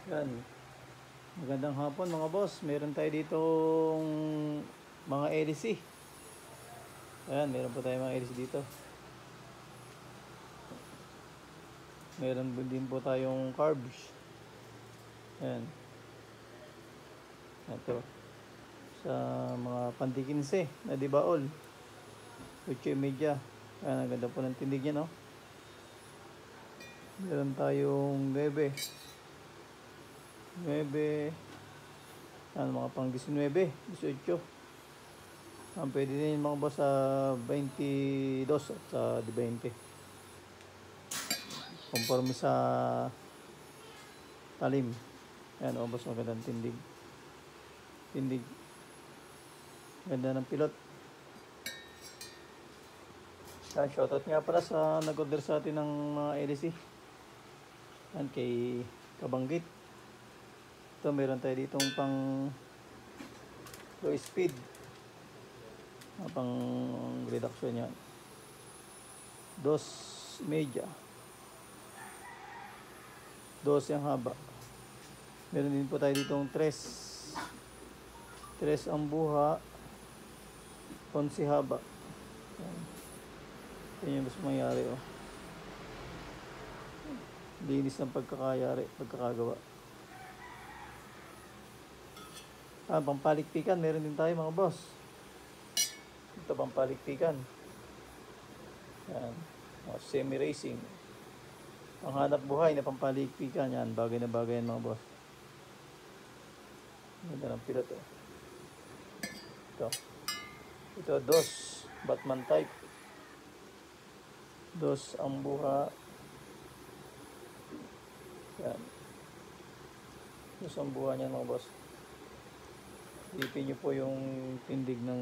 Yan. Magandang hapon mga boss. Meron tayo ditong mga LC. Ayan, meron po tayo mga LC dito. Meron din po tayong carbs. Ayan. Ito. Sa mga pantikinse na dibaol. 8.30. Ayan, ang ganda po ng tindig niya, no? Meron tayong 9. Ano, mga pang 19, 18. Pwede din mga boss sa 22 at sa 20. Conforme sa talim. Ayan, boss, magandang tindig. Ganda ng pilot. Ayan, shoutout nga pala sa nag-order sa atin ng mga LC. Ayan, kay Kabanggit. Ito, meron tayo ditong pang low speed. Pang reduction yan. 2.5. 12 ang haba. Meron din po tayo ditong 3 ang buha, 11 haba. Yan yung gusto mangyari, oh. Linis ng pagkakagawa. Pampalikpikan, meron din tayo mga boss. Ito, pampalikpikan. Yan. Semi-racing. Ang hanap buhay na pampalikpikan. Yan, bagay na bagay yan mga boss. Ganda ng pilot, oh. Ito, 2 Batman type. 2 ang buha. Yan. 2 ang buha niyan mga boss. Ipin nyo po yung tindig ng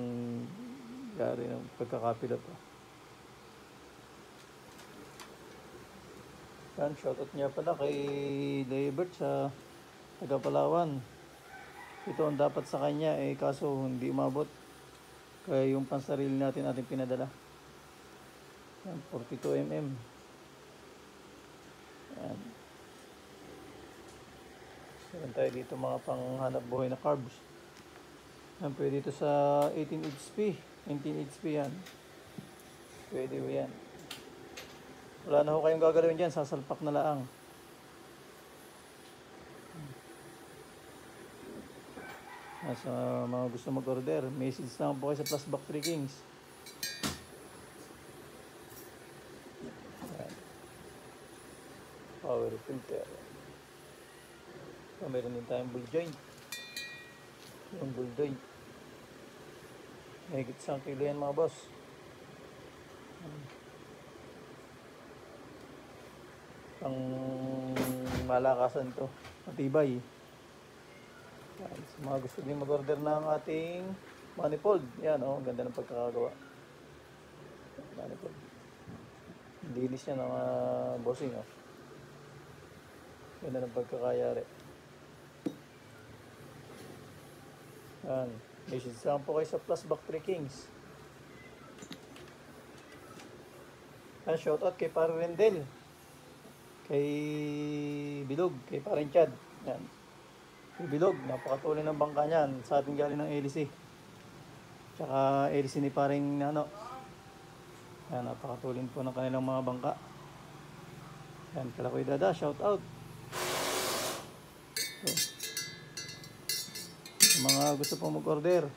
gari ng pagkakapilot, oh. Yan, shoutout niya pala kay Daybert sa Tagapalawan. Ito ang dapat sa kanya, kaso hindi umabot. Kaya yung pansarili natin pinadala. Yan, 42mm. Yan. Meron tayo dito mga panghanap buhay na carbs. Yan, pwede ito sa 18 HP, 19 HP yan. Pwede mo yan. Wala na ho kayong gagalawin dyan, sasalpak na laang. Sa mga gusto mag-order, message lang po kayo sa Plus Back 3 Kings. Ayan. Power filter. So, meron din tayong bull joint. Yung bull joint. Higit 1 kilo yan mga boss. Ang malakasan to, matibay. Sa mga gusto din mag-order ng ating manifold, yan, oh, ganda ng pagkakagawa. Manifold, linis niya ng bossing, oh. Ganda ng pagkakayari. Yan, message lang po kayo sa Plus Back 3 Kings. Yan, shoutout kay Pare Rendel, kay Bilog, kay Paren Chad. Yan, kay Bilog, napakatuloy ng bangka niyan. Sa ating galing ng LC. Tsaka LC ni Paring ano. Yan, napakatuloy po ng kanilang mga bangka. Yan, Kalakoy Dada, shout out. So, mga gusto pong mag-order,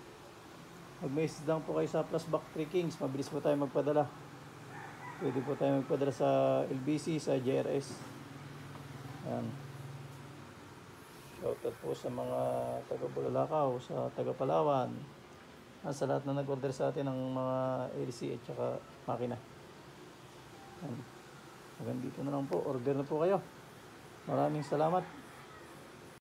mag-message lang po kayo sa Plus Back 3 Kings. Mabilis po tayo magpadala. Pwede po tayo magpadala sa LBC, sa JRS. Yan. Shoutout po sa mga taga-Bulalakaw, sa taga-Palawan, sa lahat na nag-order sa atin ng mga LC at saka makina. Yan. Hanggang dito na lang po. Order na po kayo. Maraming salamat.